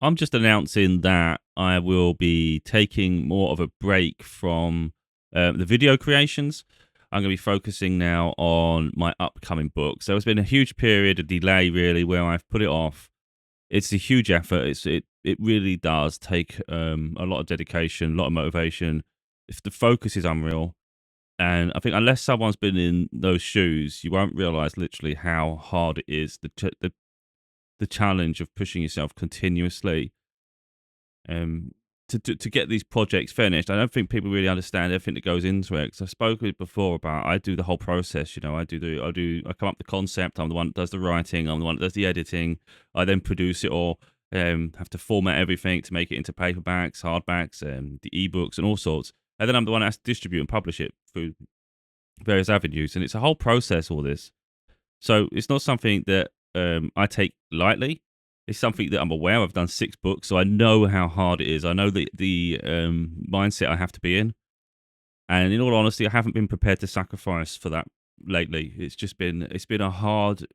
I'm just announcing that I will be taking more of a break from the video creations. I'm going to be focusing now on my upcoming book. So it's been a huge period of delay, really, where I've put it off. It's a huge effort. It really does take a lot of dedication, a lot of motivation. If the focus is unreal, and I think unless someone's been in those shoes, you won't realize literally how hard it is. The challenge of pushing yourself continuously um, to get these projects finished. I don't think people really understand everything that goes into it. Because I spoke with before about I do the whole process. I come up with the concept. I'm the one that does the writing. I'm the one that does the editing. I then produce it all. Have to format everything to make it into paperbacks, hardbacks, the ebooks, and all sorts. And then I'm the one that has to distribute and publish it through various avenues. And it's a whole process. All this. So it's not something that I take lightly. It's something that I'm aware. I've done 6 books, so I know how hard it is. I know the mindset I have to be in, and in all honesty, I haven't been prepared to sacrifice for that lately. It's been a hard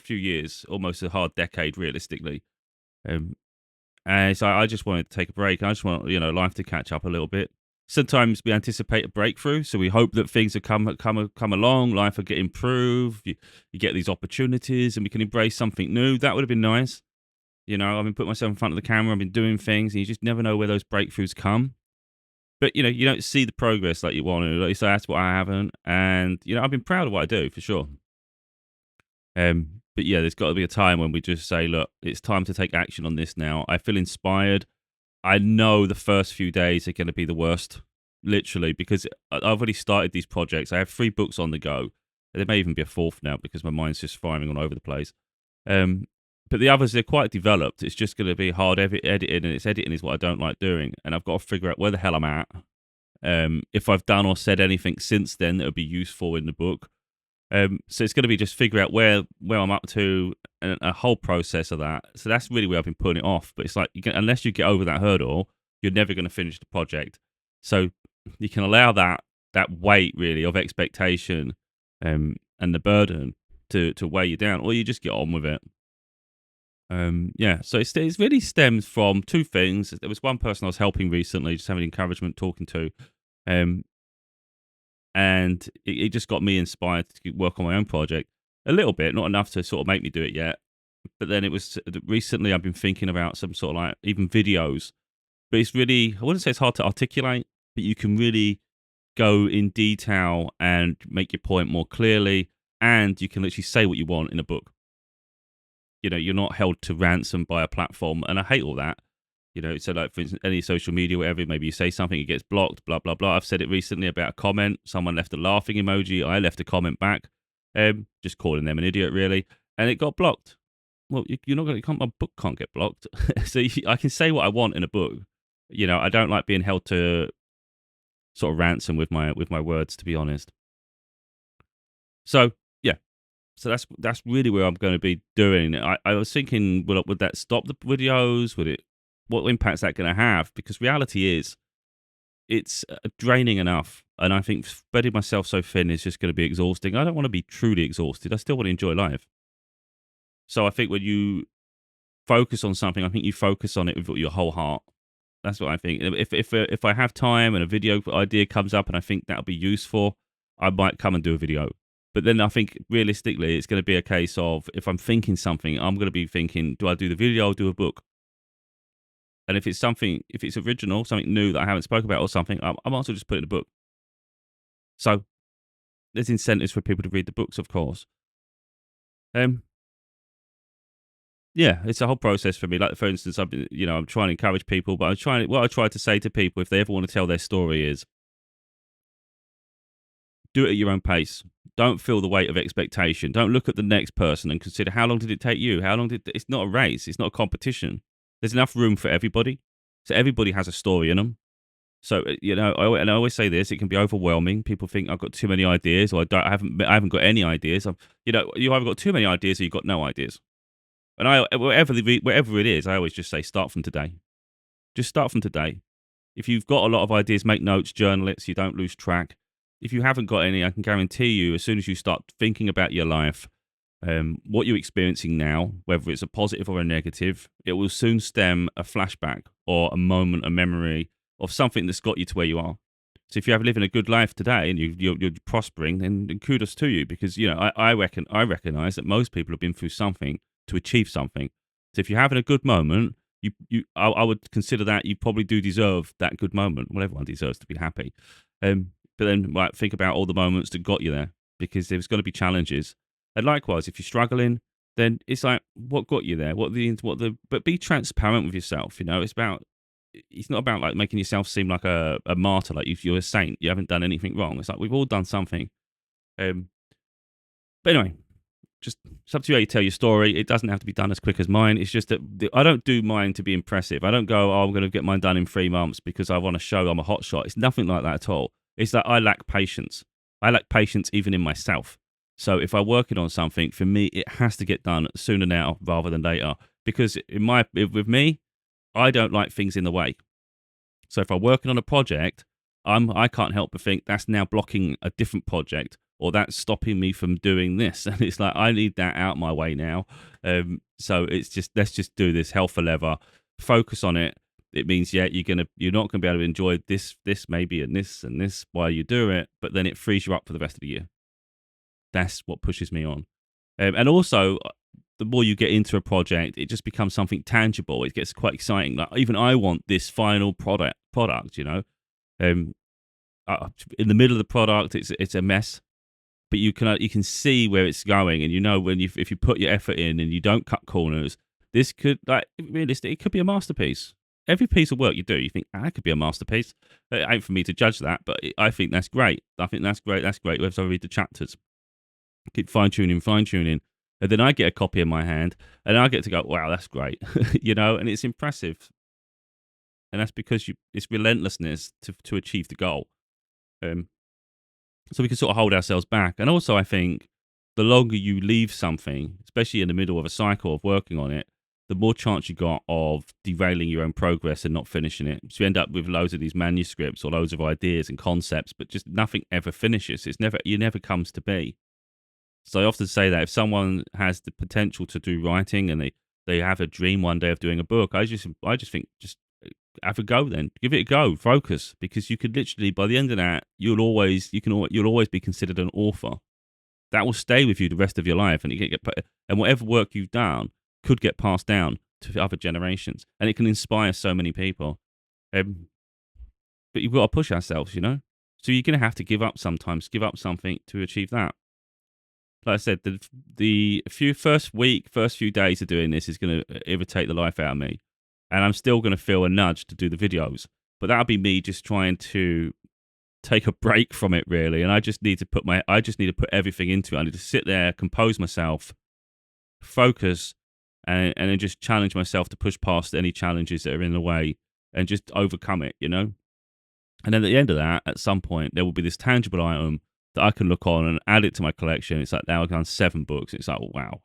few years, almost a hard decade, realistically. Um, and so I just wanted to take a break. I just want life to catch up a little bit. Sometimes we anticipate a breakthrough, so we hope that things have come along, life will get improved. You get these opportunities, and we can embrace something new. That would have been nice. I've been putting myself in front of the camera. I've been doing things, and you just never know where those breakthroughs come. But you don't see the progress like you want to. Like you say, that's what I haven't. And I've been proud of what I do for sure. But yeah, there's got to be a time when we just say, look, it's time to take action on this now. I feel inspired. I know the first few days are going to be the worst, literally, because I've already started these projects. I have 3 books on the go. There may even be a fourth now because my mind's just firing all over the place. Um, but the others, they're quite developed. It's just going to be hard editing, and it's editing is what I don't like doing. And I've got to figure out where the hell I'm at. If I've done or said anything since then that would be useful in the book. So it's going to be just figure out where I'm up to and a whole process of that. So that's really where I've been putting it off. But it's like unless you get over that hurdle, you're never going to finish the project. So you can allow that weight really of expectation and the burden to weigh you down, or you just get on with it. Yeah, so it's really stems from 2 things. There was one person I was helping recently, just having encouragement talking to, um, and it just got me inspired to work on my own project a little bit, not enough to sort of make me do it yet. But then it was recently I've been thinking about some sort of like even videos, but it's really I wouldn't say it's hard to articulate, but you can really go in detail and make your point more clearly, and you can literally say what you want in a book. You're not held to ransom by a platform, and I hate all that. So like for instance, any social media, whatever, maybe you say something, it gets blocked, blah blah blah. I've said it recently about a comment. Someone left a laughing emoji. I left a comment back, just calling them an idiot, really, and it got blocked. Well, you're not going to. My book can't get blocked, so I can say what I want in a book. I don't like being held to sort of ransom with my words, to be honest. So yeah, so that's really where I'm going to be doing. I was thinking, would that stop the videos? Would it? What impact's that going to have? Because reality is, it's draining enough, and I think spreading myself so thin is just going to be exhausting. I don't want to be truly exhausted. I still want to enjoy life. So I think when you focus on something, I think you focus on it with your whole heart. That's what I think. If I have time and a video idea comes up and I think that'll be useful, I might come and do a video. But then I think realistically, it's going to be a case of if I'm thinking something, I'm going to be thinking, do I do the video or do a book? And if it's original, something new that I haven't spoke about or something, I might as well just put it in a book. So there's incentives for people to read the books, of course. Um, yeah, it's a whole process for me. Like for instance, I'm trying to encourage people, but what I try to say to people if they ever want to tell their story is, do it at your own pace. Don't feel the weight of expectation. Don't look at the next person and consider how long did it take you? It's not a race. It's not a competition. There's enough room for everybody. So everybody has a story in them. So I always say this: it can be overwhelming. People think I've got too many ideas, or I haven't got any ideas. You either got too many ideas or you've got no ideas. And whatever it is, I always just say start from today. Just start from today. If you've got a lot of ideas, make notes, journal it, so you don't lose track. If you haven't got any, I can guarantee you, as soon as you start thinking about your life, What you're experiencing now, whether it's a positive or a negative, it will soon stem a flashback or a moment, a memory of something that's got you to where you are. So if you're living a good life today and you're prospering, then kudos to you, because I recognize that most people have been through something to achieve something. So if you're having a good moment, I would consider that you probably do deserve that good moment. Well, everyone deserves to be happy, but then think about all the moments that got you there, because there's going to be challenges. And likewise, if you're struggling, then it's like, what got you there? But be transparent with yourself. It's not about like making yourself seem like a martyr, like if you're a saint, you haven't done anything wrong. It's like we've all done something. Um, but anyway, just it's up to you how you tell your story. It doesn't have to be done as quick as mine. It's just that I don't do mine to be impressive. I don't go, oh, I'm going to get mine done in 3 months because I want to show I'm a hot shot. It's nothing like that at all. It's that I lack patience. I lack patience even in myself. So if I'm working on something, for me, it has to get done sooner now rather than later. Because with me, I don't like things in the way. So if I'm working on a project, I can't help but think that's now blocking a different project, or that's stopping me from doing this. And it's like, I need that out my way now. So it's just, let's just do this hell for leather, focus on it. It means, yeah, you're not gonna be able to enjoy this maybe and this while you do it, but then it frees you up for the rest of the year. That's what pushes me on. And also, the more you get into a project, it just becomes something tangible. It gets quite exciting. Like, even I want this final product. Um, in the middle of the product, it's a mess, but you can see where it's going, and if you put your effort in and you don't cut corners, this could, like, realistically, it could be a masterpiece. Every piece of work you do, you think, that could be a masterpiece. It ain't for me to judge that, but I think that's great. I think that's great. That's great. As I read the chapters, keep fine tuning, and then I get a copy in my hand, and I get to go, wow, that's great, and it's impressive, and that's because it's relentlessness to achieve the goal. Um, so we can sort of hold ourselves back, and also I think the longer you leave something, especially in the middle of a cycle of working on it, the more chance you got of derailing your own progress and not finishing it. So you end up with loads of these manuscripts or loads of ideas and concepts, but just nothing ever finishes. It never comes to be. So I often say that if someone has the potential to do writing and they have a dream one day of doing a book, I just think, just have a go then. Give it a go. Focus, because you could literally, by the end of that, you'll always be considered an author. That will stay with you the rest of your life, and and whatever work you've done could get passed down to other generations, and it can inspire so many people. But you've got to push ourselves, So you're going to have to give up sometimes, give up something to achieve that. Like I said, the first few days of doing this is going to irritate the life out of me, and I'm still going to feel a nudge to do the videos. But that'll be me just trying to take a break from it, really. And I just need to put everything into it. I need to sit there, compose myself, focus, and then just challenge myself to push past any challenges that are in the way and just overcome it. And then at the end of that, at some point, there will be this tangible item that I can look on and add it to my collection. It's like, now I've done 7 books. It's like, wow.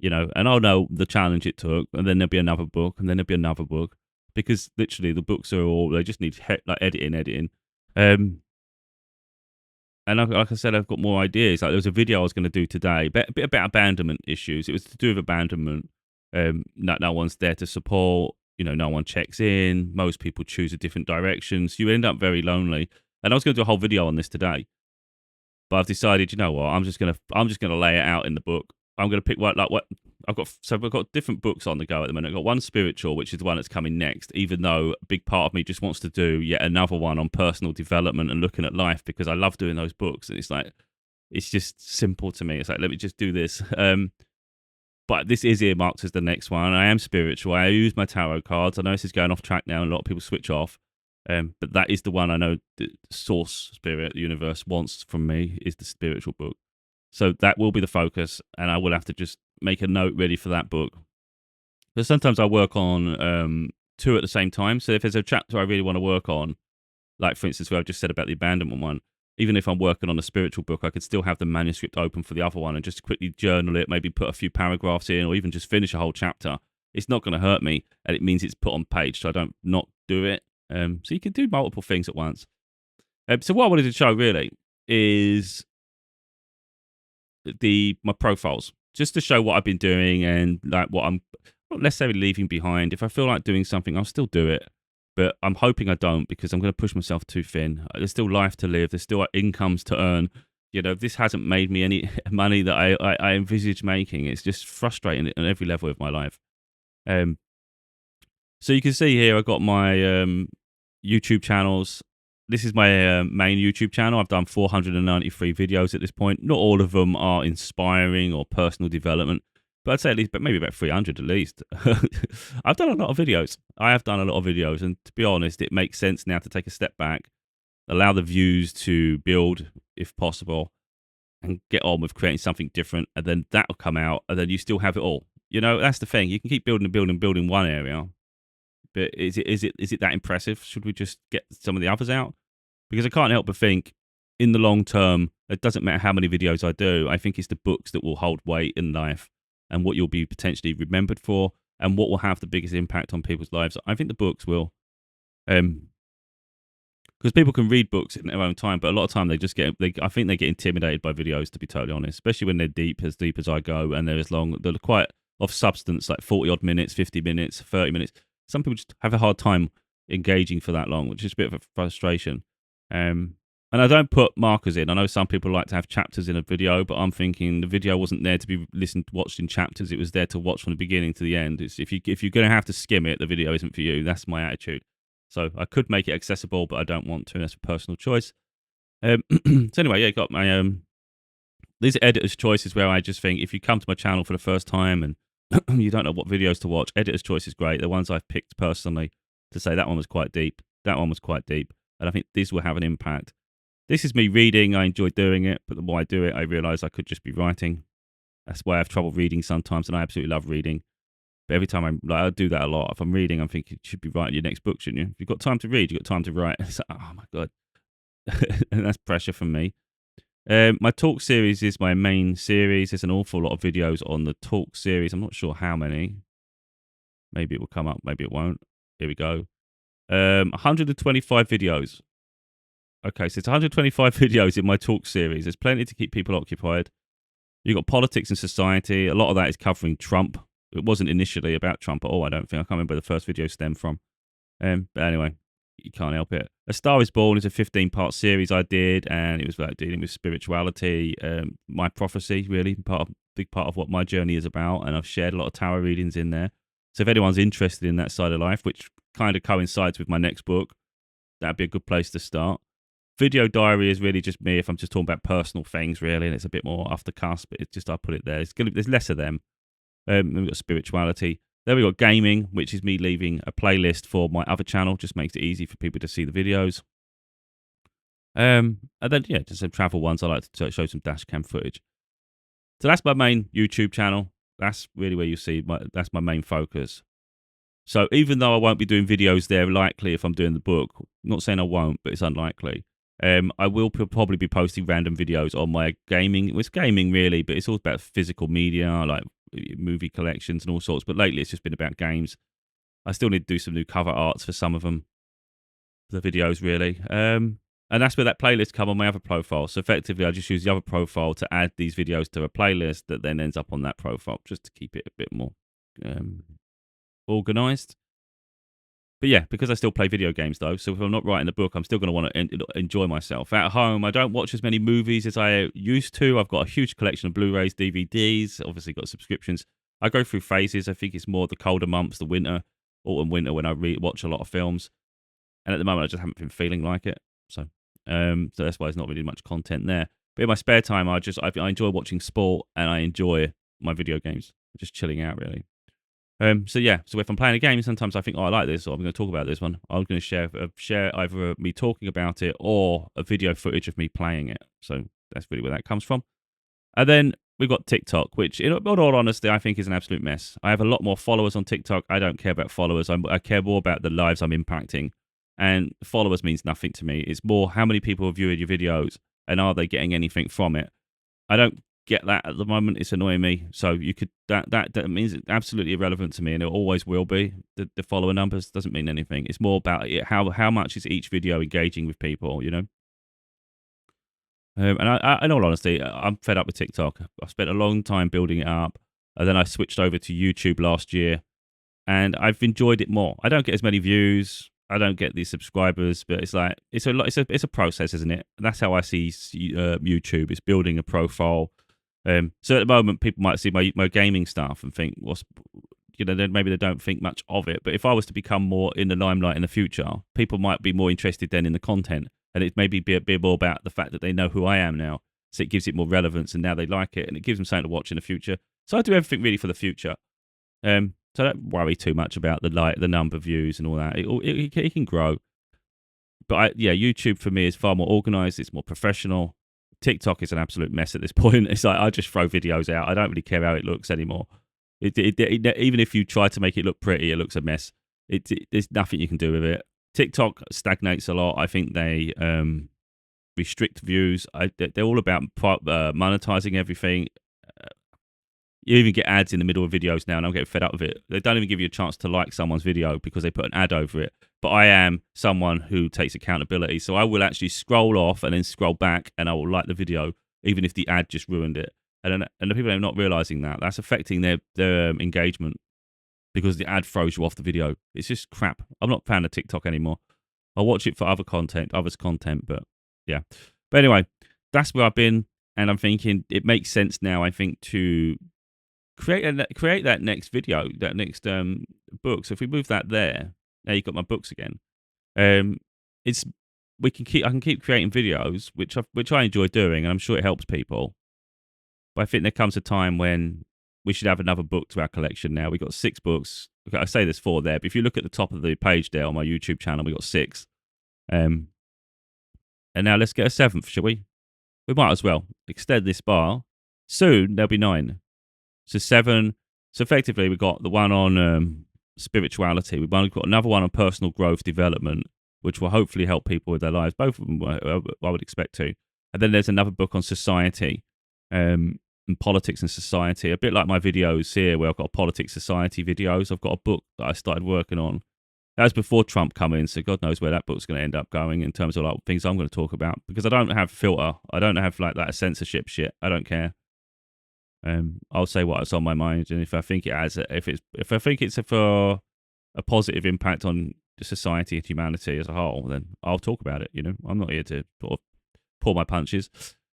And I'll know the challenge it took, and then there'll be another book, and then there'll be another book, because literally the books they just need like editing. And like I said, I've got more ideas. Like, there was a video I was going to do today, a bit about abandonment issues. It was to do with abandonment. No one's there to support. No one checks in. Most people choose a different direction, so you end up very lonely. And I was going to do a whole video on this today, but I've decided, you know what? I'm just gonna lay it out in the book. I'm gonna pick what I've got. So I've got different books on the go at the minute. I've got one spiritual, which is the one that's coming next. Even though a big part of me just wants to do yet another one on personal development and looking at life, because I love doing those books, and it's just simple to me. It's like, let me just do this. But this is earmarked as the next one. I am spiritual. I use my tarot cards. I know this is going off track now, and a lot of people switch off. But that is the one I know the source, spirit, the universe wants from me, is the spiritual book. So that will be the focus, and I will have to just make a note ready for that book. But sometimes I work on 2 at the same time. So if there's a chapter I really want to work on, like for instance where I've just said about the abandonment one, even if I'm working on a spiritual book, I could still have the manuscript open for the other one and just quickly journal it, maybe put a few paragraphs in, or even just finish a whole chapter. It's not going to hurt me, and it means it's put on page, so I don't not do it. So you can do multiple things at once. So what I wanted to show really is my profiles, just to show what I've been doing and like what I'm not necessarily leaving behind. If I feel like doing something, I'll still do it. But I'm hoping I don't, because I'm going to push myself too thin. There's still life to live. There's still incomes to earn. This hasn't made me any money that I envisage making. It's just frustrating at every level of my life. So you can see here, I've got my YouTube channels. This is my main YouTube channel. I've done 493 videos at this point. Not all of them are inspiring or personal development, but I'd say at least, but maybe about 300 at least. I've done a lot of videos. I have done a lot of videos, and to be honest, it makes sense now to take a step back, allow the views to build if possible, and get on with creating something different, and then that'll come out, and then you still have it all. That's the thing. You can keep building and building and building one area, but is it that impressive? Should we just get some of the others out? Because I can't help but think, in the long term, it doesn't matter how many videos I do. I think it's the books that will hold weight in life, and what you'll be potentially remembered for, and what will have the biggest impact on people's lives. I think the books will. Because people can read books in their own time, but a lot of time I think they get intimidated by videos, to be totally honest, especially when they're deep as I go, and they're as long, they're quite of substance, like 40 odd minutes, 50 minutes, 30 minutes. Some people just have a hard time engaging for that long, which is a bit of a frustration. And I don't put markers in. I know some people like to have chapters in a video, but I'm thinking the video wasn't there to be watched in chapters. It was there to watch from the beginning to the end. If you're going to have to skim it, the video isn't for you. That's my attitude. So I could make it accessible, but I don't want to. That's a personal choice. So anyway, yeah, got my these are editor's choices, where I just think if you come to my channel for the first time and you don't know what videos to watch, editor's choice is great. The ones I've picked personally to say that one was quite deep, that one was quite deep, and I think these will have an impact. This is me reading. I enjoy doing it, but the more I do it, I realise I could just be writing. That's why I have trouble reading sometimes, and I absolutely love reading. But every time I do that a lot. If I'm reading, I'm thinking, you should be writing your next book, shouldn't you? If you've got time to read, you've got time to write. It's like, oh my God. And that's pressure from me. My talk series is my main series. There's an awful lot of videos on the talk series. I'm not sure how many. Maybe it will come up, maybe it won't. Here we go. 125 videos. Okay, so it's 125 videos in my talk series. There's plenty to keep people occupied. You've got politics and society. A lot of that is covering Trump. It wasn't initially about Trump at all, I don't think. I can't remember where the first video stemmed from. But anyway, you can't help it. A Star is Born is a 15-part series I did, and it was about dealing with spirituality, my prophecy, really, big part of what my journey is about, and I've shared a lot of tarot readings in there. So if anyone's interested in that side of life, which kind of coincides with my next book, that'd be a good place to start. Video diary is really just me if I'm just talking about personal things, really, and it's a bit more off the cusp, but it's just I put it there. There's less of them. Then we've got spirituality. Then we've got gaming, which is me leaving a playlist for my other channel. Just makes it easy for people to see the videos. And then, yeah, just some travel ones. I like to show some dash cam footage. So that's my main YouTube channel. That's really where you see that's my main focus. So even though I won't be doing videos there, likely if I'm doing the book, I'm not saying I won't, but it's unlikely. I will probably be posting random videos on my gaming. It's gaming really, but it's all about physical media, like movie collections and all sorts. But lately it's just been about games. I still need to do some new cover arts for some of them, the videos really. And that's where that playlist come on my other profile. So effectively I just use the other profile to add these videos to a playlist that then ends up on that profile, just to keep it a bit more organized. But yeah, because I still play video games though, so if I'm not writing a book, I'm still going to want to enjoy myself. At home, I don't watch as many movies as I used to. I've got a huge collection of Blu-rays, DVDs, obviously got subscriptions. I go through phases. I think it's more the colder months, the winter, autumn, winter, when I watch a lot of films. And at the moment, I just haven't been feeling like it. So that's why there's not really much content there. But in my spare time, I enjoy watching sport and I enjoy my video games. Just chilling out, really. So yeah, so if I'm playing a game, sometimes I think, oh, I like this, or I'm going to talk about this one. I'm going to share either me talking about it or a video footage of me playing it. So that's really where that comes from. And then we've got TikTok, which, in all honesty, I think is an absolute mess. I have a lot more followers on TikTok. I don't care about followers. I care more about the lives I'm impacting. And followers means nothing to me. It's more how many people are viewing your videos and are they getting anything from it. I don't get that at the moment. It's annoying me. So you could that means it's absolutely irrelevant to me, and it always will be. The follower numbers doesn't mean anything. It's more about how much is each video engaging with people, you know. And in all honesty, I'm fed up with TikTok. I spent a long time building it up, and then I switched over to YouTube last year, and I've enjoyed it more. I don't get as many views. I don't get these subscribers, but it's like it's a process, isn't it? And that's how I see YouTube. It's building a profile. So at the moment, people might see my gaming stuff and think, what's then maybe they don't think much of it. But if I was to become more in the limelight in the future, people might be more interested then in the content, and it maybe be a bit more about the fact that they know who I am now. So it gives it more relevance, and now they like it, and it gives them something to watch in the future. So I do everything really for the future. So I don't worry too much about the number of views and all that. It can grow. But YouTube for me is far more organized. It's more professional. TikTok is an absolute mess at this point. It's like I just throw videos out. I don't really care how it looks anymore. Even if you try to make it look pretty, it looks a mess. There's nothing you can do with it. TikTok stagnates a lot. I think they restrict views. They're all about monetizing everything. You even get ads in the middle of videos now, and I'm getting fed up with it. They don't even give you a chance to like someone's video because they put an ad over it. But I am someone who takes accountability, so I will actually scroll off and then scroll back, and I will like the video, even if the ad just ruined it. And the people are not realizing that that's affecting their engagement because the ad throws you off the video. It's just crap. I'm not a fan of TikTok anymore. I watch it for others' content, but yeah. But anyway, that's where I've been, and I'm thinking it makes sense now. I think to create that next video, that next book. So if we move that there, now you've got my books again. It's I can keep creating videos, which I enjoy doing, and I'm sure it helps people. But I think there comes a time when we should have another book to our collection. Now we've got 6 books. Okay, I say there's 4 there, but if you look at the top of the page there on my YouTube channel, we've got 6. And now let's get a 7th, shall we? We might as well extend this bar. Soon there'll be 9. So 7. So effectively, we've got the one on spirituality. We've got another one on personal growth development, which will hopefully help people with their lives. Both of them, I would expect to. And then there's another book on society and politics and society. A bit like my videos here, where I've got politics society videos. I've got a book that I started working on. That was before Trump come in, so God knows where that book's going to end up going in terms of like things I'm going to talk about, because I don't have filter. I don't have like that censorship shit. I don't care. I'll say what's on my mind, and if I think it has, if I think it's for a positive impact on society and humanity as a whole, then I'll talk about it. I'm not here to sort of pull my punches.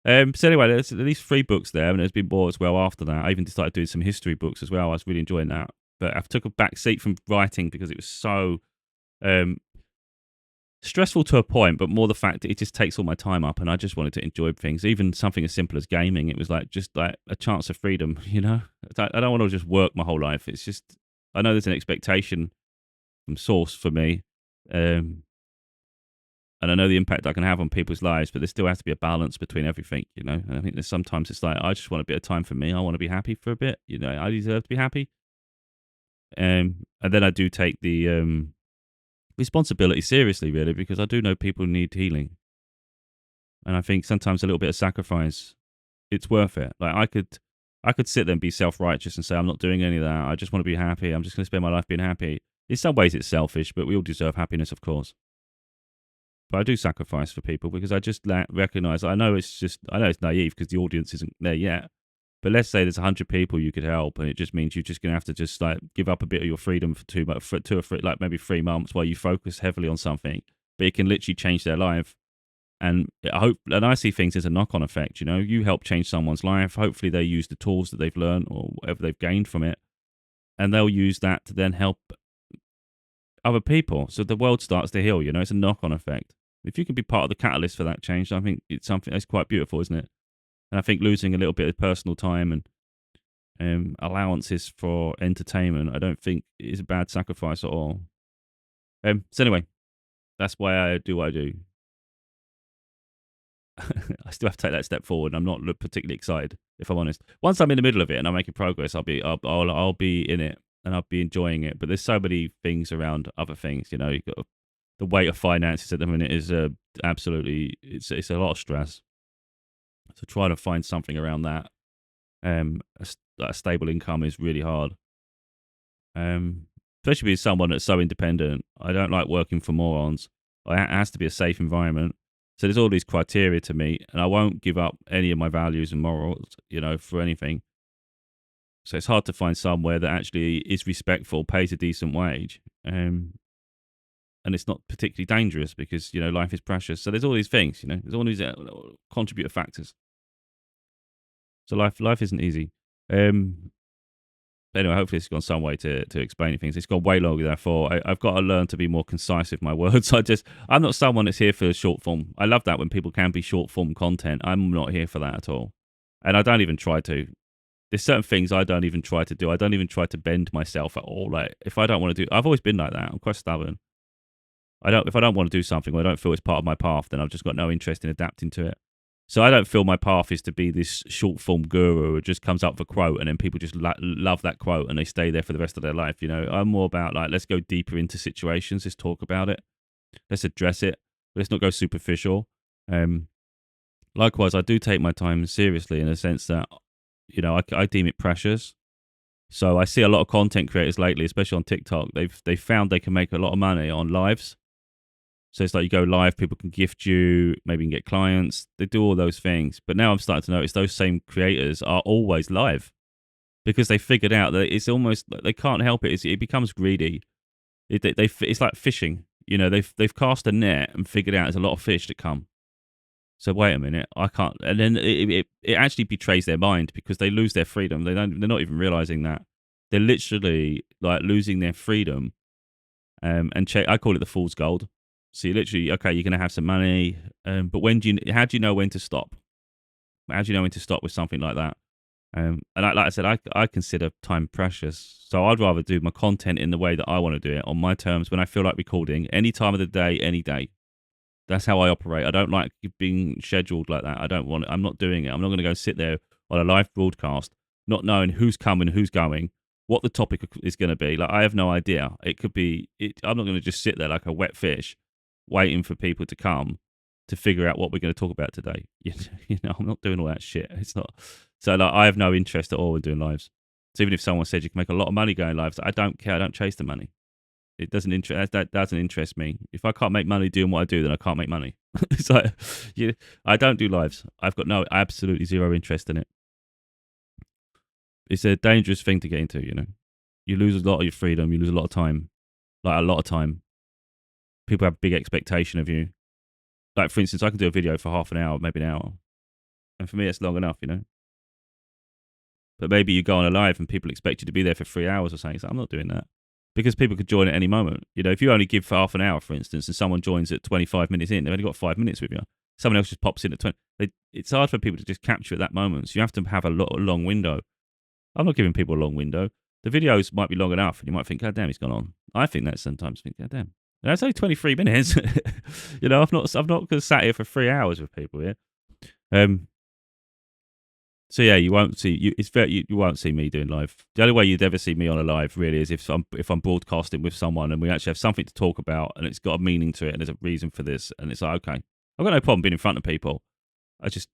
So anyway, there's at least 3 books there, and there's been more as well after that. I even started doing some history books as well. I was really enjoying that, but I took a back seat from writing because it was so stressful to a point, but more the fact that it just takes all my time up, and I just wanted to enjoy things. Even something as simple as gaming, it was like just like a chance of freedom. I don't want to just work my whole life. It's just, I know there's an expectation from source for me, and I know the impact I can have on people's lives, but there still has to be a balance between everything. And I think there's sometimes it's like I just want a bit of time for me. I want to be happy for a bit. I deserve to be happy. And then I do take the responsibility seriously, really, because I do know people need healing, and I think sometimes a little bit of sacrifice, it's worth it. Like I could sit there and be self-righteous and say I'm not doing any of that. I just want to be happy. I'm just going to spend my life being happy. In some ways, it's selfish, but we all deserve happiness, of course. But I do sacrifice for people because I just recognize. I know it's naive because the audience isn't there yet. But let's say there's 100 people you could help, and it just means you're just going to have to just like give up a bit of your freedom for 2 or like maybe 3 months while you focus heavily on something. But it can literally change their life. And I see things as a knock-on effect. You help change someone's life. Hopefully, they use the tools that they've learned or whatever they've gained from it, and they'll use that to then help other people. So the world starts to heal. It's a knock-on effect. If you can be part of the catalyst for that change, I think it's something that's quite beautiful, isn't it? And I think losing a little bit of personal time and allowances for entertainment, I don't think is a bad sacrifice at all. So anyway, that's why I do what I do. I still have to take that step forward. I'm not particularly excited, if I'm honest. Once I'm in the middle of it and I'm making progress, I'll be in it and I'll be enjoying it. But there's so many things around other things. You've got the weight of finances at the minute is absolutely it's a lot of stress. So trying to find something around that, a stable income is really hard. Especially being someone that's so independent. I don't like working for morons. It has to be a safe environment. So there's all these criteria to meet, and I won't give up any of my values and morals, for anything. So it's hard to find somewhere that actually is respectful, pays a decent wage, and it's not particularly dangerous because life is precious. So there's all these things, there's all these contributor factors. So life isn't easy. But anyway, hopefully it's gone some way to explaining things. It's gone way longer than I thought. I've got to learn to be more concise with my words. I'm not someone that's here for short form. I love that when people can be short form content. I'm not here for that at all. And I don't even try to. There's certain things I don't even try to do. I don't even try to bend myself at all. Like if I don't want to do, I've always been like that. I'm quite stubborn. If I don't want to do something or I don't feel it's part of my path, then I've just got no interest in adapting to it. So I don't feel my path is to be this short form guru who just comes up with a quote and then people just love that quote and they stay there for the rest of their life. I'm more about like, let's go deeper into situations. Let's talk about it. Let's address it. Let's not go superficial. Likewise, I do take my time seriously in a sense that, I deem it precious. So I see a lot of content creators lately, especially on TikTok. They've found they can make a lot of money on lives. So it's like you go live, people can gift you, maybe you can get clients. They do all those things. But now I'm starting to notice those same creators are always live because they figured out that it's almost like they can't help it. It becomes greedy. It's like fishing. They've cast a net and figured out there's a lot of fish to come. So wait a minute, I can't. And then it actually betrays their mind because they lose their freedom. They're not even realizing that. They're literally like losing their freedom. I call it the fool's gold. So you literally, okay, you're going to have some money, but how do you know when to stop? How do you know when to stop with something like that? And like I said, I consider time precious. So I'd rather do my content in the way that I want to do it on my terms when I feel like recording, any time of the day, any day. That's how I operate. I don't like being scheduled like that. I'm not doing it. I'm not going to go sit there on a live broadcast, not knowing who's coming, who's going, what the topic is going to be. Like I have no idea. It could be, I'm not going to just sit there like a wet fish waiting for people to come to figure out what we're going to talk about today. I'm not doing all that shit. It's not. So like, I have no interest at all in doing lives. So even if someone said you can make a lot of money going lives, I don't care. I don't chase the money. It doesn't that doesn't interest me. If I can't make money doing what I do, then I can't make money. So I don't do lives. I've got absolutely zero interest in it. It's a dangerous thing to get into. You lose a lot of your freedom. You lose a lot of time, like a lot of time. People have big expectation of you. Like, for instance, I can do a video for half an hour, maybe an hour. And for me, it's long enough, But maybe you go on a live and people expect you to be there for 3 hours or something. So I'm not doing that. Because people could join at any moment. If you only give for half an hour, for instance, and someone joins at 25 minutes in, they've only got 5 minutes with you. Someone else just pops in at 20. It's hard for people to just capture at that moment. So you have to have a long window. I'm not giving people a long window. The videos might be long enough, and you might think, God damn, he's gone on. I think that sometimes. God damn. And that's only 23 minutes. I've not sat here for 3 hours with people here. So yeah, you won't see you won't see me doing live. The only way you'd ever see me on a live really is if I'm broadcasting with someone and we actually have something to talk about and it's got a meaning to it and there's a reason for this and it's like, okay, I've got no problem being in front of people. I just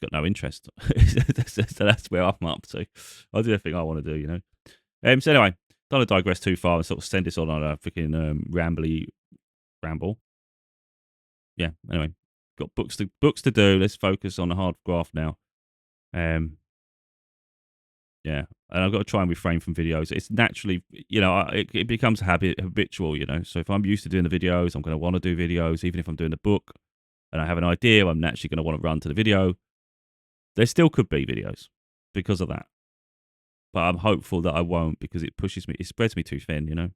got no interest. So that's where I'm up to. I'll do everything I want to do, So anyway, don't want to digress too far and sort of send this on a freaking ramble. Yeah. Anyway, got books to do. Let's focus on the hard graft now. Yeah, and I've got to try and refrain from videos. It's naturally, it becomes habitual, So if I'm used to doing the videos, I'm going to want to do videos. Even if I'm doing the book and I have an idea, I'm naturally going to want to run to the video. There still could be videos because of that. But I'm hopeful that I won't because it spreads me too thin,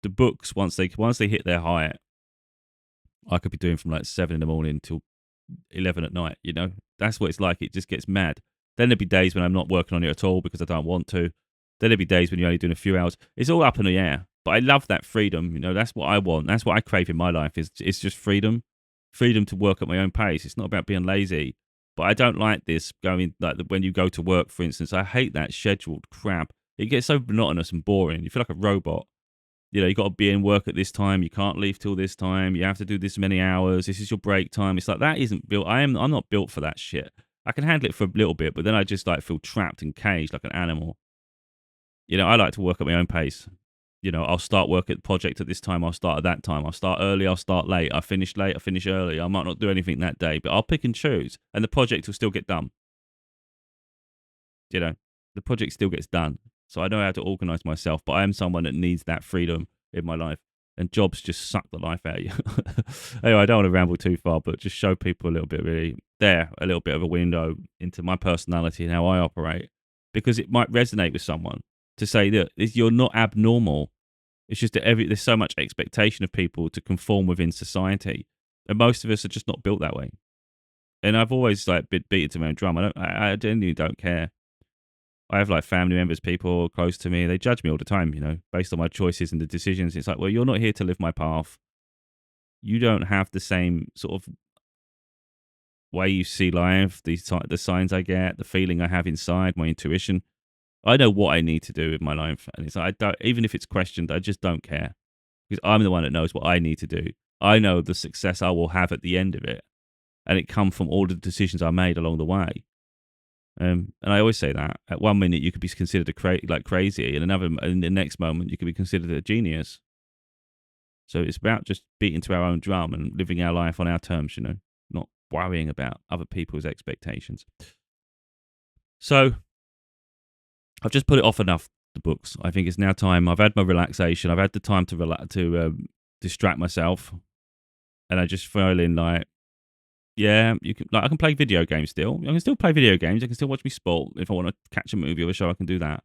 The books, once they hit their height, I could be doing from like 7 a.m. till 11 at night, That's what it's like. It just gets mad. Then there'll be days when I'm not working on it at all because I don't want to. Then there'll be days when you're only doing a few hours. It's all up in the air. But I love that freedom. That's what I want. That's what I crave in my life. It's just freedom. Freedom to work at my own pace. It's not about being lazy. But I don't like this going, like when you go to work, for instance. I hate that scheduled crap. It gets so monotonous and boring. You feel like a robot. You got to be in work at this time. You can't leave till this time. You have to do this many hours. This is your break time. It's like, that isn't built. I'm not built for that shit. I can handle it for a little bit, but then I just feel trapped and caged like an animal. I like to work at my own pace. I'll start work at the project at this time, I'll start at that time, I'll start early, I'll start late, I finish late, I finish early, I might not do anything that day, but I'll pick and choose, and the project will still get done. The project still gets done. So I know how to organize myself, but I am someone that needs that freedom in my life, and jobs just suck the life out of you. Anyway, I don't want to ramble too far, but just show people a little bit, a little bit of a window into my personality and how I operate, because it might resonate with someone to say that you're not abnormal. It's just that there's so much expectation of people to conform within society, and most of us are just not built that way. And I've always been beaten to my own drum. I genuinely don't care. I have family members, people close to me. They judge me all the time, based on my choices and the decisions. It's like, well, you're not here to live my path. You don't have the same sort of way you see life, the signs I get, the feeling I have inside, my intuition. I know what I need to do with my life, and it's like, even if it's questioned, I just don't care, because I'm the one that knows what I need to do. I know the success I will have at the end of it, and it comes from all the decisions I made along the way. And I always say that at one minute you could be considered crazy, and in the next moment you could be considered a genius. So it's about just beating to our own drum and living our life on our terms, not worrying about other people's expectations. So I've just put it off enough, the books. I think it's now time. I've had my relaxation. I've had the time to distract myself, and I just feel in yeah, you can. I can play video games still. I can still play video games. I can still watch me sport. If I want to catch a movie or a show, I can do that.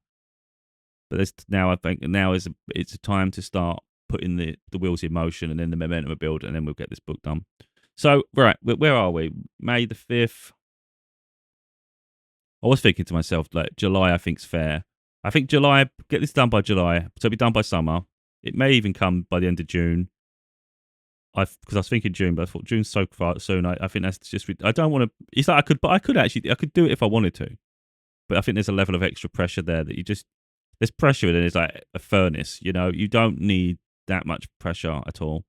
But I think it's a time to start putting the wheels in motion, and then the momentum will build, and then we'll get this book done. So, right, where are we? May the 5th. I was thinking to myself, July I think's fair. I think July, get this done by July, so it'll be done by summer. It may even come by the end of June. Because I was thinking June, but I thought June's so far soon. I think that's just. I don't want to. It's like I could do it if I wanted to, but I think there's a level of extra pressure there that there's pressure, and it's like a furnace. You don't need that much pressure at all.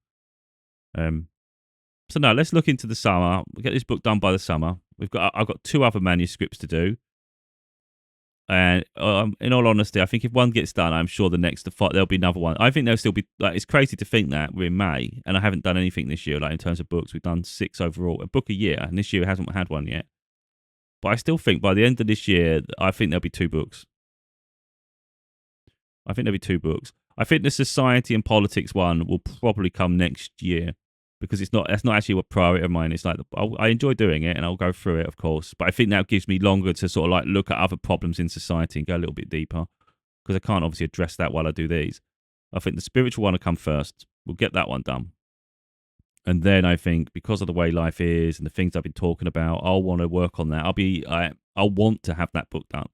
So no, let's look into the summer. We'll get this book done by the summer. I've got 2 other manuscripts to do. And in all honesty, I think if one gets done, I'm sure there'll be another one. I think there'll still be, it's crazy to think that we're in May and I haven't done anything this year, in terms of books. We've done 6 overall, a book a year, and this year hasn't had one yet. But I still think by the end of this year, I think there'll be 2 books. I think the society and politics one will probably come next year, because that's not actually a priority of mine. It's like, I enjoy doing it and I'll go through it, of course. But I think that gives me longer to sort of look at other problems in society and go a little bit deeper, because I can't obviously address that while I do these. I think the spiritual one will come first. We'll get that one done. And then I think, because of the way life is and the things I've been talking about, I'll want to work on that. I'll want to have that book done.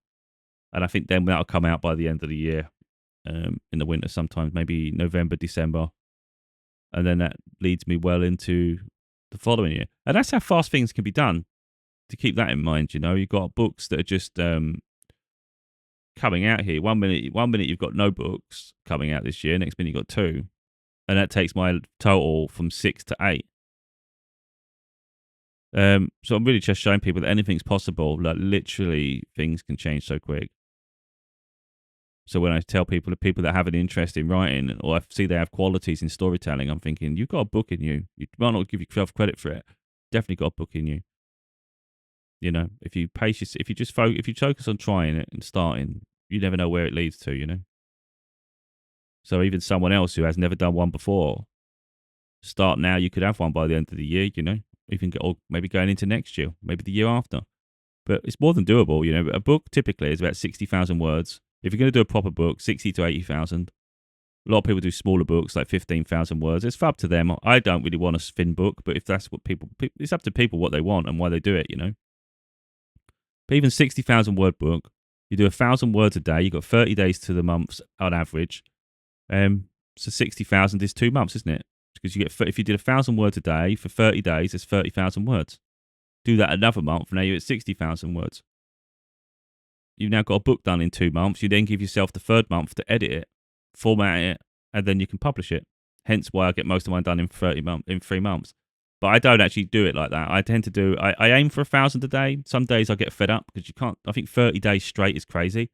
And I think then that'll come out by the end of the year, in the winter sometimes, maybe November, December. And then that leads me well into the following year. And that's how fast things can be done, to keep that in mind. You've got books that are just coming out here. One minute you've got no books coming out this year. Next minute you've got 2. And that takes my total from 6 to 8. So I'm really just showing people that anything's possible. Literally, things can change so quick. So when I tell people, the people that have an interest in writing, or I see they have qualities in storytelling, I'm thinking, you've got a book in you. You might not give yourself credit for it. Definitely got a book in you. If you focus on trying it and starting, you never know where it leads to. So even someone else who has never done one before, start now. You could have one by the end of the year. Even or maybe going into next year, maybe the year after. But it's more than doable. A book typically is about 60,000 words. If you're going to do a proper book, 60 to 80,000. A lot of people do smaller books, like 15,000 words. It's up to them. I don't really want a thin book, but if that's what it's up to people what they want and why they do it, But even 60,000 word book, you do 1,000 words a day. You've got 30 days to the months on average. So 60,000 is 2 months, isn't it? Because if you did 1,000 words a day for 30 days, it's 30,000 words. Do that another month, now you're at 60,000 words. You've now got a book done in 2 months. You then give yourself the 3rd month to edit it, format it, and then you can publish it. Hence why I get most of mine done in 3 months. But I don't actually do it like that. I tend to I aim for 1,000 a day. Some days I get fed up because you can't. I think 30 days straight is crazy.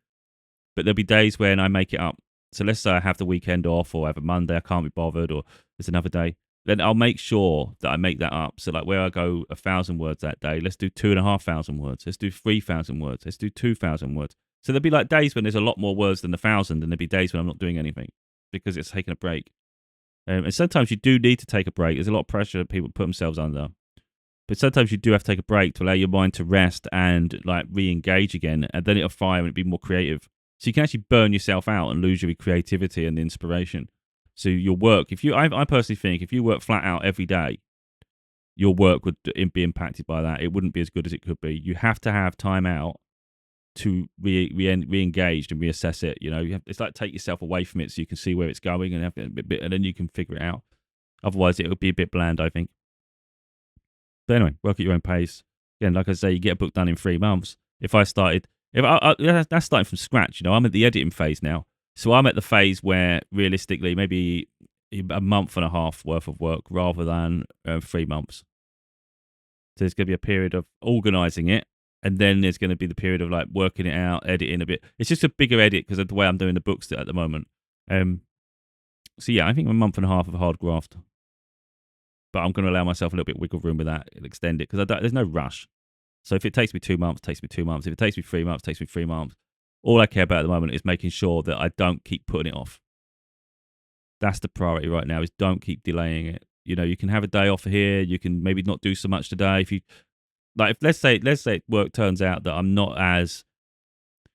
But there'll be days when I make it up. So let's say I have the weekend off, or I have a Monday, I can't be bothered, or there's another day. Then I'll make sure that I make that up. So like where I go 1,000 words that day, let's do 2,500 words. Let's do 3,000 words. Let's do 2,000 words. So there'll be like days when there's a lot more words than 1,000, and there'll be days when I'm not doing anything because it's taking a break. And sometimes you do need to take a break. There's a lot of pressure that people put themselves under. But sometimes you do have to take a break to allow your mind to rest and like re-engage again, and then it'll fire and it'll be more creative. So you can actually burn yourself out and lose your creativity and inspiration. So your work, I personally think if you work flat out every day, your work would be impacted by that. It wouldn't be as good as it could be. You have to have time out to re-engage and reassess it. You know, it's like take yourself away from it so you can see where it's going and and then you can figure it out. Otherwise, it would be a bit bland, I think. But anyway, work at your own pace. Again, like I say, you get a book done in 3 months. That's starting from scratch. You know, I'm at the editing phase now. So I'm at the phase where realistically, maybe a month and a half worth of work rather than 3 months. So there's going to be a period of organizing it. And then there's going to be the period of like working it out, editing a bit. It's just a bigger edit because of the way I'm doing the books at the moment. So yeah, I think a month and a half of hard graft. But I'm going to allow myself a little bit of wiggle room with that and extend it because there's no rush. So if it takes me 2 months, it takes me 2 months. If it takes me 3 months, it takes me 3 months. All I care about at the moment is making sure that I don't keep putting it off. That's the priority right now, is don't keep delaying it. You know, you can have a day off here. You can maybe not do so much today. If let's say work turns out that I'm not as, I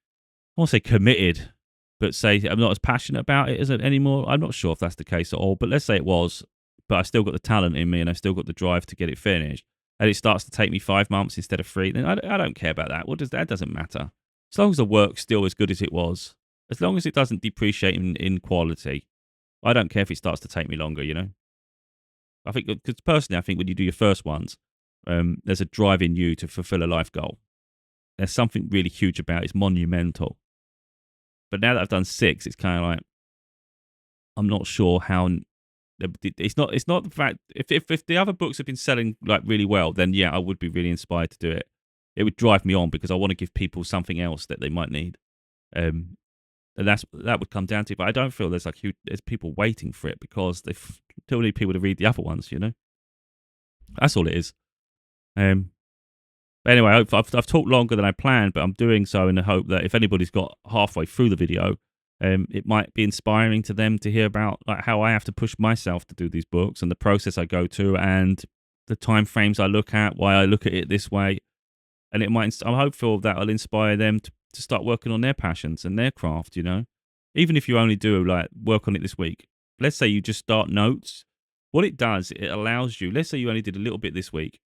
won't say committed, but say I'm not as passionate about it anymore. I'm not sure if that's the case at all, but let's say it was, but I've still got the talent in me and I've still got the drive to get it finished. And it starts to take me 5 months instead of 3, then I don't care about that. That doesn't matter. As long as the work's still as good as it was, as long as it doesn't depreciate in quality, I don't care if it starts to take me longer, you know? I think, because personally, I think when you do your first ones, there's a drive in you to fulfill a life goal. There's something really huge about it. It's monumental. But now that I've done 6, it's kind of like, I'm not sure how. It's not the fact, if the other books have been selling like really well, then yeah, I would be really inspired to do it. It would drive me on because I want to give people something else that they might need. And that would come down to it. But I don't feel there's people waiting for it because they still need people to read the other ones, you know? That's all it is. But anyway, I've talked longer than I planned, but I'm doing so in the hope that if anybody's got halfway through the video, it might be inspiring to them to hear about like how I have to push myself to do these books and the process I go to and the time frames I look at, why I look at it this way. And I'm hopeful that will inspire them to start working on their passions and their craft, you know? Even if you only do like work on it this week. Let's say you just start notes. What it does, it allows you, let's say you only did a little bit this week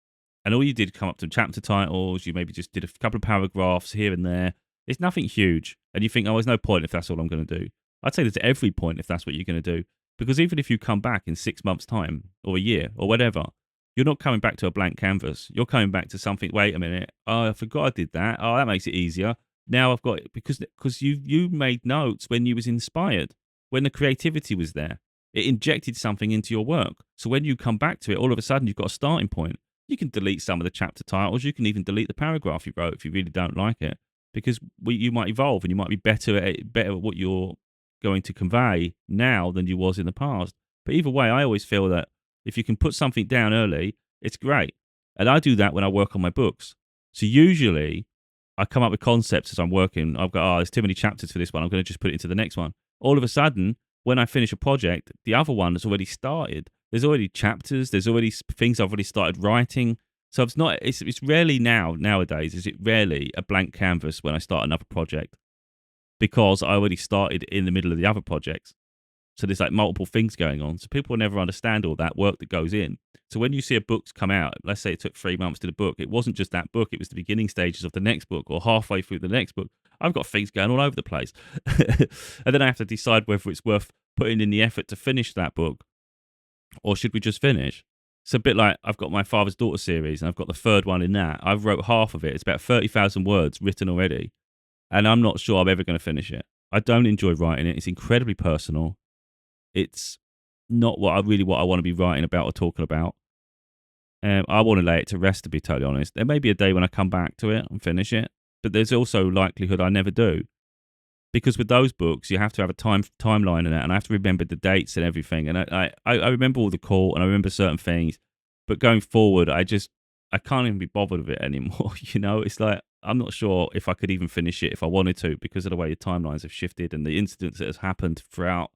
and all you did come up to chapter titles, you maybe just did a couple of paragraphs here and there. It's nothing huge. And you think, oh, there's no point if that's all I'm going to do. I'd say there's every point if that's what you're going to do. Because even if you come back in 6 months' time or a year or whatever, you're not coming back to a blank canvas. You're coming back to something, wait a minute, oh, I forgot I did that. Oh, that makes it easier. Now I've got it. Because you made notes when you was inspired, when the creativity was there. It injected something into your work. So when you come back to it, all of a sudden you've got a starting point. You can delete some of the chapter titles. You can even delete the paragraph you wrote if you really don't like it. Because you might evolve and you might be better at what you're going to convey now than you was in the past. But either way, I always feel that if you can put something down early, it's great. And I do that when I work on my books. So usually I come up with concepts as I'm working. I've got, there's too many chapters for this one. I'm going to just put it into the next one. All of a sudden, when I finish a project, the other one has already started. There's already chapters. There's already things I've already started writing. So it's rarely nowadays, is it rarely a blank canvas when I start another project because I already started in the middle of the other projects. So there's like multiple things going on. So people will never understand all that work that goes in. So when you see a book come out, let's say it took 3 months to the book, it wasn't just that book. It was the beginning stages of the next book or halfway through the next book. I've got things going all over the place. And then I have to decide whether it's worth putting in the effort to finish that book or should we just finish? It's a bit like I've got my Father's Daughter series and I've got the third one in that. I've wrote half of it. It's about 30,000 words written already. And I'm not sure I'm ever going to finish it. I don't enjoy writing it. It's incredibly personal. It's not what I want to be writing about or talking about. I want to lay it to rest, to be totally honest. There may be a day when I come back to it and finish it, but there's also likelihood I never do. Because with those books, you have to have a timeline in it, and I have to remember the dates and everything. And I remember all the call, and I remember certain things. But going forward, I can't even be bothered with it anymore. It's like I'm not sure if I could even finish it if I wanted to because of the way the timelines have shifted and the incidents that has happened throughout.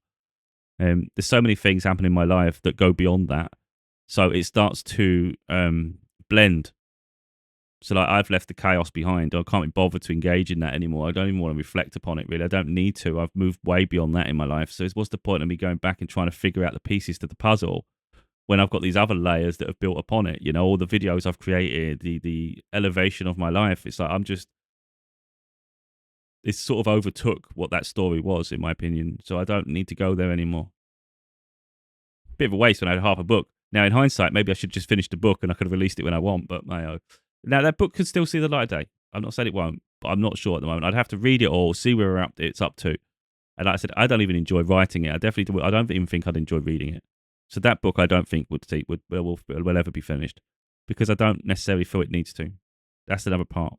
There's so many things happening in my life that go beyond that, so it starts to blend. So like I've left the chaos behind. I can't be bothered to engage in that anymore. I don't even want to reflect upon it really. I don't need to. I've moved way beyond that in my life. So what's the point of me going back and trying to figure out the pieces to the puzzle when I've got these other layers that have built upon it? All the videos I've created, the elevation of my life. It's like it's sort of overtook what that story was, in my opinion. So I don't need to go there anymore. Bit of a waste when I had half a book. Now in hindsight, maybe I should just finish the book and I could have released it when I want. But now that book could still see the light of day. I'm not saying it won't, but I'm not sure at the moment. I'd have to read it all, see where it's up to. And like I said, I don't even enjoy writing it. I don't even think I'd enjoy reading it. So that book, I don't think will ever be finished because I don't necessarily feel it needs to. That's another part.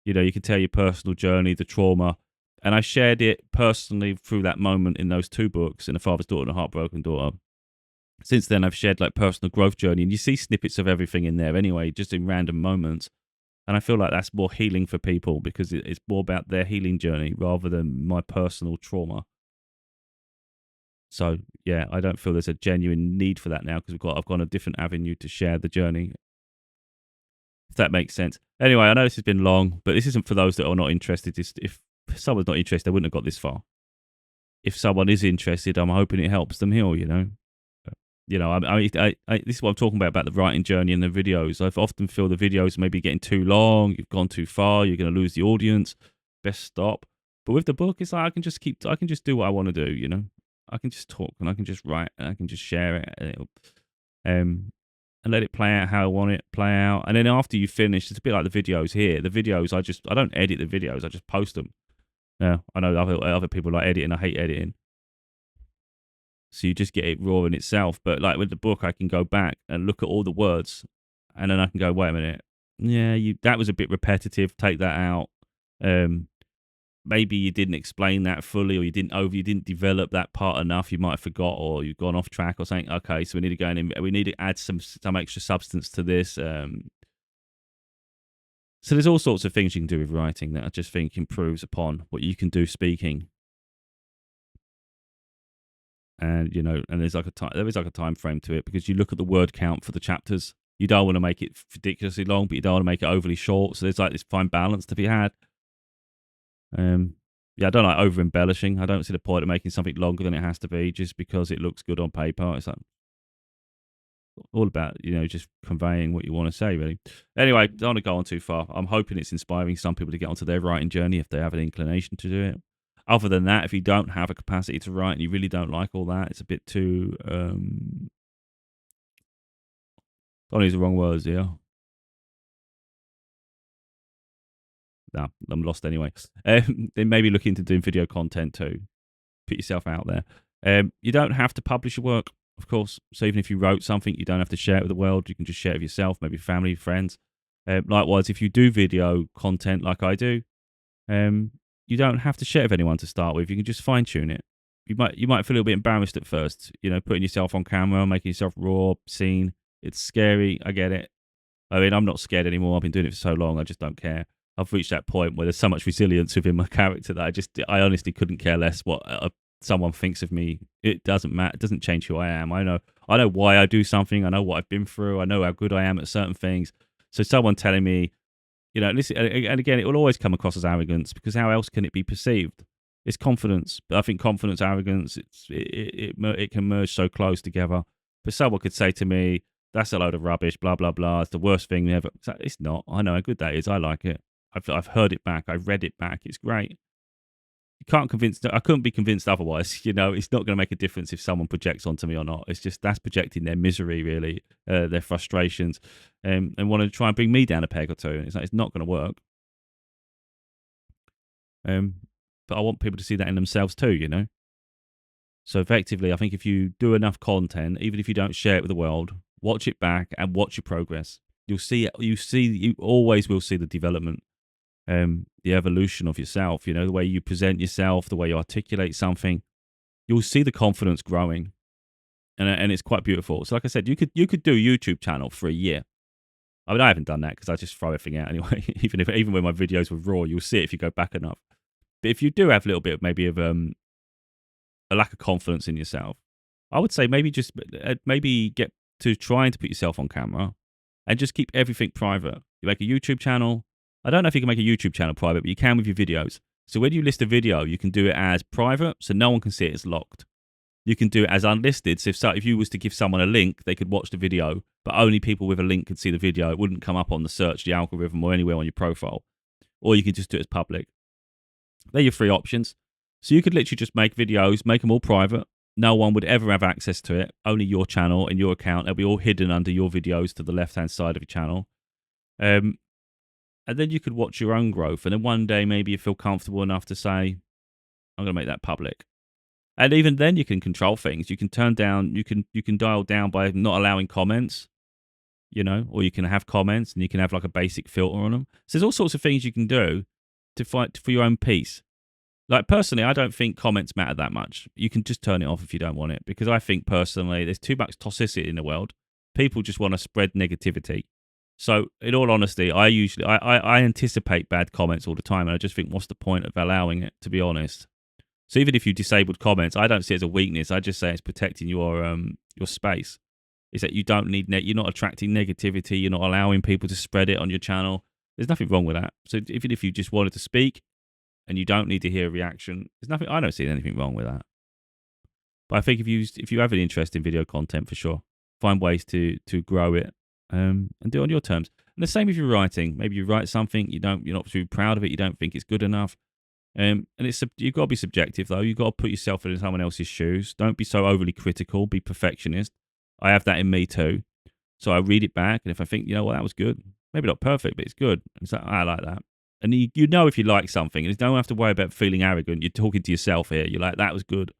You can tell your personal journey, the trauma, and I shared it personally through that moment in those two books, in A Father's Daughter and A Heartbroken Daughter. Since then, I've shared like personal growth journey, and you see snippets of everything in there anyway, just in random moments. And I feel like that's more healing for people because it's more about their healing journey rather than my personal trauma. So yeah, I don't feel there's a genuine need for that now because I've gone a different avenue to share the journey. If that makes sense. Anyway, I know this has been long, but this isn't for those that are not interested. If someone's not interested, they wouldn't have got this far. If someone is interested, I'm hoping it helps them heal. This is what I'm talking about the writing journey and the videos. I often feel the videos maybe getting too long. You've gone too far. You're going to lose the audience. Best stop. But with the book, it's like I can just do what I want to do. I can just talk and I can just write and I can just share it and let it play out how I want it play out. And then after you finish, it's a bit like the videos here. The videos, I don't edit the videos. I just post them. Yeah, I know other people like editing. I hate editing. So you just get it raw in itself. But like with the book, I can go back and look at all the words, and then I can go, wait a minute, yeah, that was a bit repetitive. Take that out. Maybe you didn't explain that fully, or you didn't develop that part enough. You might have forgot, or you've gone off track, or something. Okay, so we need to go in. We need to add some extra substance to this. So there's all sorts of things you can do with writing that I just think improves upon what you can do speaking. And and there is like a time frame to it because you look at the word count for the chapters. You don't want to make it ridiculously long, but you don't want to make it overly short. So there's like this fine balance to be had. Yeah, I don't like over embellishing. I don't see the point of making something longer than it has to be just because it looks good on paper. It's like all about just conveying what you want to say, really. Anyway, don't want to go on too far. I'm hoping it's inspiring some people to get onto their writing journey if they have an inclination to do it. Other than that, if you don't have a capacity to write and you really don't like all that, it's a bit too don't use the wrong words here. No, I'm lost anyway. Then maybe look into doing video content too. Put yourself out there. You don't have to publish your work, of course. So even if you wrote something, you don't have to share it with the world. You can just share it with yourself, maybe family, friends. Likewise, if you do video content like I do, you don't have to share it with anyone to start with. You can just fine tune it. You might feel a little bit embarrassed at first, putting yourself on camera, making yourself raw, seen. It's scary. I get it. I mean, I'm not scared anymore. I've been doing it for so long. I just don't care. I've reached that point where there's so much resilience within my character that I honestly couldn't care less what someone thinks of me. It doesn't matter. It doesn't change who I am. I know why I do something. I know what I've been through. I know how good I am at certain things. So someone telling me, listen, and again, it will always come across as arrogance because how else can it be perceived? It's confidence. But I think confidence, arrogance, it can merge so close together. But someone could say to me, that's a load of rubbish, blah, blah, blah. It's the worst thing ever. It's not. I know how good that is. I like it. I've heard it back. I've read it back. It's great. I couldn't be convinced otherwise. It's not going to make a difference if someone projects onto me or not. It's just that's projecting their misery, really, their frustrations, and want to try and bring me down a peg or two. And it's not going to work. But I want people to see that in themselves too. So effectively, I think if you do enough content, even if you don't share it with the world, watch it back and watch your progress. You'll see it. You always will see the development. the evolution of yourself, you know, the way you present yourself, the way you articulate something, you'll see the confidence growing. And it's quite beautiful. So like I said, you could do a YouTube channel for a year. I mean, I haven't done that because I just throw everything out anyway. Even when my videos were raw, you'll see it if you go back enough. But if you do have a little bit of maybe of a lack of confidence in yourself, I would say maybe just maybe get to trying to put yourself on camera and just keep everything private. You make a YouTube channel. I don't know if you can make a YouTube channel private, but you can with your videos. So when you list a video, you can do it as private, so no one can see it. It's locked. You can do it as unlisted. So if you was to give someone a link, they could watch the video, but only people with a link could see the video. It wouldn't come up on the search, the algorithm, or anywhere on your profile. Or you can just do it as public. They're your three options. So you could literally just make videos, make them all private. No one would ever have access to it. Only your channel and your account. They'll be all hidden under your videos to the left-hand side of your channel. And then you could watch your own growth. And then one day maybe you feel comfortable enough to say, I'm going to make that public. And even then you can control things. You can turn down, you can dial down by not allowing comments, you know, or you can have comments and you can have like a basic filter on them. So there's all sorts of things you can do to fight for your own peace. Like personally, I don't think comments matter that much. You can just turn it off if you don't want it, because I think personally there's too much toxicity in the world. People just want to spread negativity. So in all honesty, I anticipate bad comments all the time, and I just think, what's the point of allowing it, to be honest? So even if you disabled comments, I don't see it as a weakness. I just say it's protecting your space. Is that you don't need you're not attracting negativity. You're not allowing people to spread it on your channel. There's nothing wrong with that. So even if you just wanted to speak and you don't need to hear a reaction, there's nothing. I don't see anything wrong with that. But I think if you have an interest in video content, for sure, find ways to grow it and do it on your terms. And the same if you're writing. Maybe you write something you're not too proud of it. You don't think it's good enough. And you've got to be subjective though. You've got to put yourself in someone else's shoes. Don't be so overly critical. Be perfectionist. I have that in me too. So I read it back, and if I think, you know what, that was good, maybe not perfect, but it's good. It's like, I like that. And you know if you like something, and you don't have to worry about feeling arrogant. You're talking to yourself here. You're like, that was good.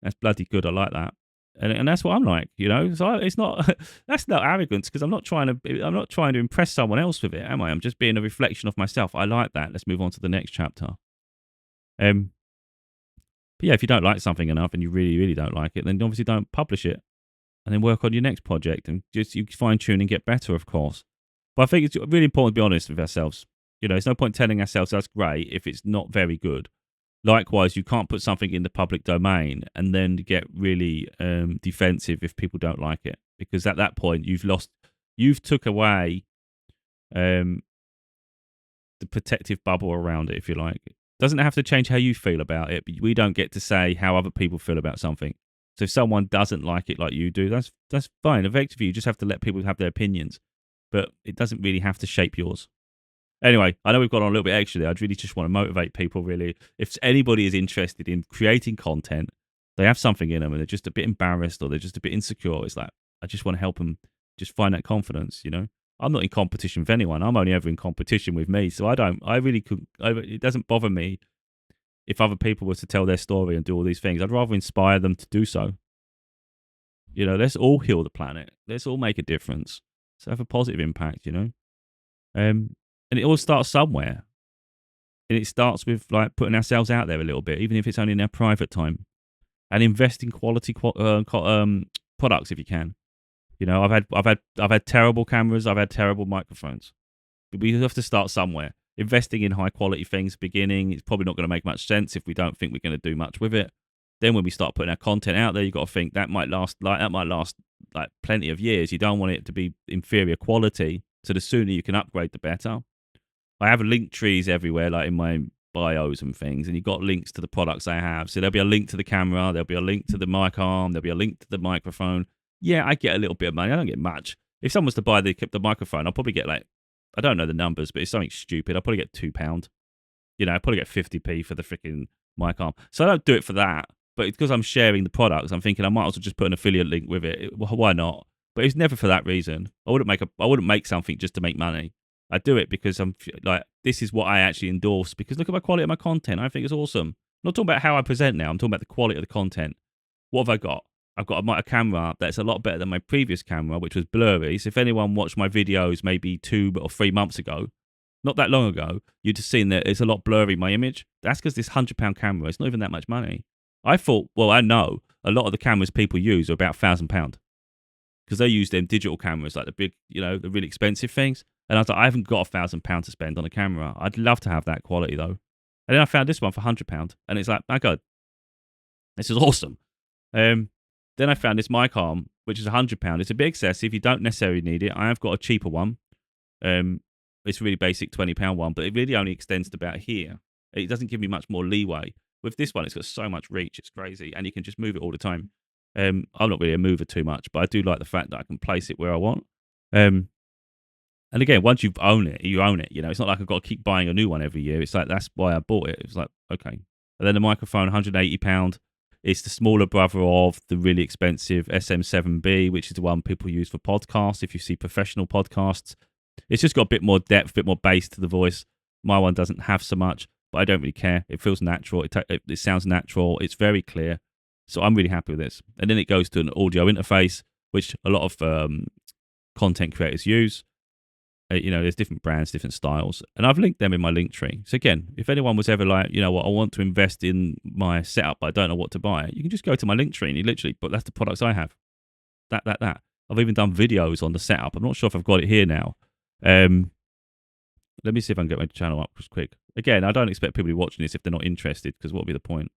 That's bloody good. I like that. And that's what I'm like, you know. So it's not that's not arrogance, because I'm not trying to impress someone else with it, am I? I'm just being a reflection of myself. I like that. Let's move on to the next chapter. But yeah, if you don't like something enough and you really, really don't like it, then obviously don't publish it, and then work on your next project and just you fine tune and get better, of course. But I think it's really important to be honest with ourselves. You know, there's no point telling ourselves that's great if it's not very good. Likewise, you can't put something in the public domain and then get really defensive if people don't like it, because at that point you've took away the protective bubble around it, if you like. Doesn't have to change how you feel about it, but we don't get to say how other people feel about something. So if someone doesn't like it like you do, that's fine. Effectively, you just have to let people have their opinions, but it doesn't really have to shape yours. Anyway, I know we've gone on a little bit extra there. I'd really just want to motivate people, really. If anybody is interested in creating content, they have something in them and they're just a bit embarrassed or they're just a bit insecure. It's like, I just want to help them just find that confidence, you know? I'm not in competition with anyone. I'm only ever in competition with me. So it doesn't bother me if other people were to tell their story and do all these things. I'd rather inspire them to do so. You know, let's all heal the planet. Let's all make a difference. So have a positive impact, you know? And it all starts somewhere. And it starts with like putting ourselves out there a little bit, even if it's only in our private time. And invest in quality products if you can. You know, I've had terrible cameras, I've had terrible microphones. But we have to start somewhere. Investing in high quality things beginning, it's probably not going to make much sense if we don't think we're going to do much with it. Then when we start putting our content out there, you've got to think that might last like plenty of years. You don't want it to be inferior quality. So the sooner you can upgrade, the better. I have link trees everywhere, like in my bios and things, and you've got links to the products I have. So there'll be a link to the camera, there'll be a link to the mic arm, there'll be a link to the microphone. Yeah, I get a little bit of money. I don't get much. If someone was to buy the microphone, I'll probably get like, I don't know the numbers, but it's something stupid. I'll probably get £2. You know, I'll probably get 50p for the freaking mic arm. So I don't do it for that. But because I'm sharing the products, I'm thinking I might as well just put an affiliate link with it. Why not? But it's never for that reason. I wouldn't make something just to make money. I do it because I'm like, this is what I actually endorse, because look at my quality of my content. I think it's awesome. I'm not talking about how I present now. I'm talking about the quality of the content. What have I got? I've got a camera that's a lot better than my previous camera, which was blurry. So if anyone watched my videos maybe 2 or 3 months ago, not that long ago, you'd have seen that it's a lot blurry, my image. That's because this £100 camera, it's not even that much money. I thought, well, I know a lot of the cameras people use are about £1,000 because they use them digital cameras, like the big, the really expensive things. And I was like, I haven't got £1,000 to spend on a camera. I'd love to have that quality though. And then I found this one for £100, and it's like, my God, this is awesome. Then I found this mic arm, which is £100. It's a bit excessive. You don't necessarily need it. I have got a cheaper one. It's really basic £20 one, but it really only extends to about here. It doesn't give me much more leeway. With this one, it's got so much reach. It's crazy, and you can just move it all the time. I'm not really a mover too much, but I do like the fact that I can place it where I want. And again, once you own it, you own it. It's not like I've got to keep buying a new one every year. It's like, that's why I bought it. It was like, okay. And then the microphone, £180. It's the smaller brother of the really expensive SM7B, which is the one people use for podcasts. If you see professional podcasts, it's just got a bit more depth, a bit more bass to the voice. My one doesn't have so much, but I don't really care. It feels natural. It sounds natural. It's very clear. So I'm really happy with this. And then it goes to an audio interface, which a lot of content creators use. There's different brands, different styles, and I've linked them in my link tree. So again, if anyone was ever like, what, I want to invest in my setup, but I don't know what to buy, you can just go to my link tree and you literally, but that's the products I have. That. I've even done videos on the setup. I'm not sure if I've got it here now. Let me see if I can get my channel up just quick. Again, I don't expect people to be watching this if they're not interested, because what would be the point?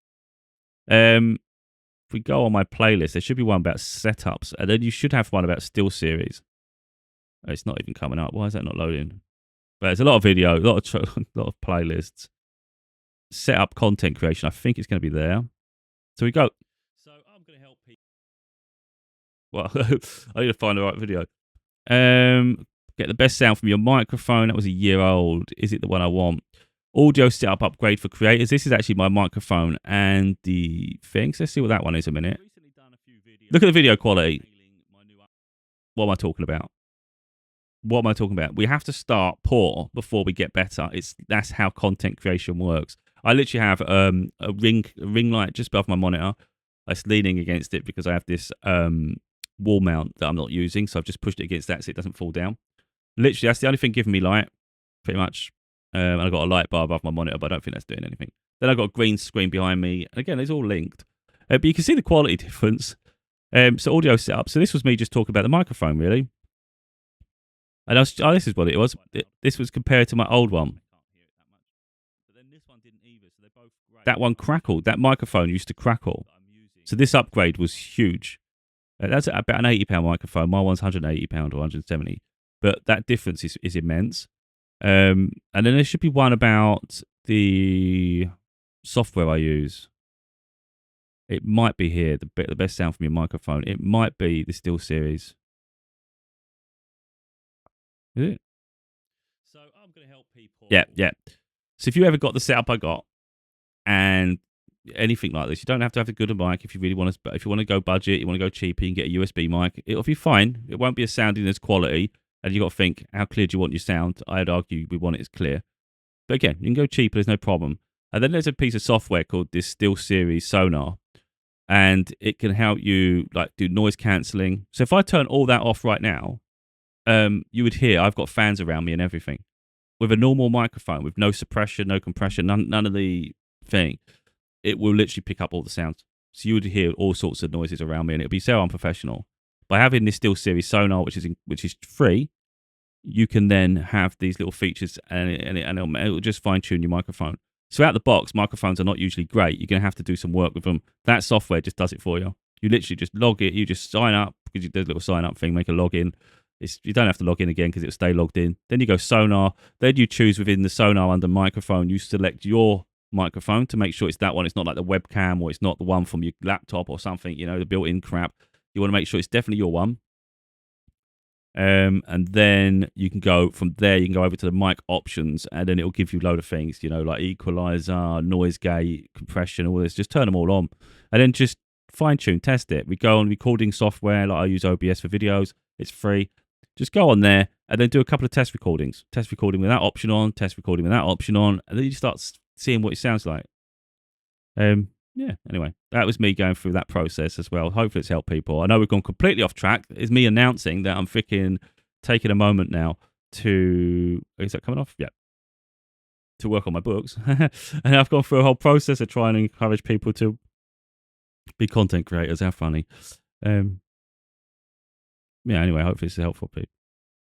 If we go on my playlist, there should be one about setups, and then you should have one about SteelSeries. It's not even coming up. Why is that not loading? But there's a lot of video, a lot of playlists. Setup content creation. I think it's going to be there. So we go. So I'm going to help people. Well, I need to find the right video. Get the best sound from your microphone. That was a year old. Is it the one I want? Audio setup upgrade for creators. This is actually my microphone and the things. Let's see what that one is a minute. Look at the video quality. What am I talking about? What am I talking about? We have to start poor before we get better. That's how content creation works. I literally have a ring light just above my monitor. I'm leaning against it because I have this wall mount that I'm not using, so I've just pushed it against that so it doesn't fall down. Literally, that's the only thing giving me light, pretty much. And I've got a light bar above my monitor, but I don't think that's doing anything. Then I've got a green screen behind me. And again, it's all linked. But you can see the quality difference. So audio setup. So this was me just talking about the microphone, really. And this is what it was. This was compared to my old one. That one crackled. That microphone used to crackle. So this upgrade was huge. That's about an £80 microphone. My one's £180 or £170. But that difference is immense. And then there should be one about the software I use. It might be here, the best sound from your microphone. It might be the SteelSeries. Is it? So I'm going to help people. Yeah. So if you ever got the setup I got and anything like this, you don't have to have a good mic if you really want to. But if you want to go budget, you want to go cheaper, you can get a USB mic. It'll be fine. It won't be as sounding as quality. And you got to think, how clear do you want your sound? I'd argue we want it as clear. But again, you can go cheaper. There's no problem. And then there's a piece of software called this SteelSeries Sonar. And it can help you do noise cancelling. So if I turn all that off right now, you would hear I've got fans around me and everything. With a normal microphone, with no suppression, no compression, none of the thing, it will literally pick up all the sounds. So you would hear all sorts of noises around me, and it would be so unprofessional. By having this SteelSeries Sonar, which is free, you can then have these little features, and it will just fine tune your microphone. So out the box, microphones are not usually great. You're going to have to do some work with them. That software just does it for you. You literally just log it. You just sign up because there's a little sign up thing. Make a login. You don't have to log in again because it'll stay logged in. Then you go Sonar. Then you choose within the Sonar under microphone. You select your microphone to make sure it's that one. It's not like the webcam, or it's not the one from your laptop or something. The built-in crap. You want to make sure it's definitely your one. And then you can go from there. You can go over to the mic options, and then it'll give you a load of things. Like equalizer, noise gate, compression, all this. Just turn them all on, and then just fine tune, test it. We go on recording software. Like I use OBS for videos. It's free. Just go on there and then do a couple of test recordings. Test recording with that option on, test recording with that option on, and then you start seeing what it sounds like. Yeah, anyway, that was me going through that process as well. Hopefully it's helped people. I know we've gone completely off track. It's me announcing that I'm freaking taking a moment now to... Is that coming off? Yeah. to work on my books. And I've gone through a whole process of trying to encourage people to be content creators. How funny. Yeah, anyway, hopefully it's helpful, people.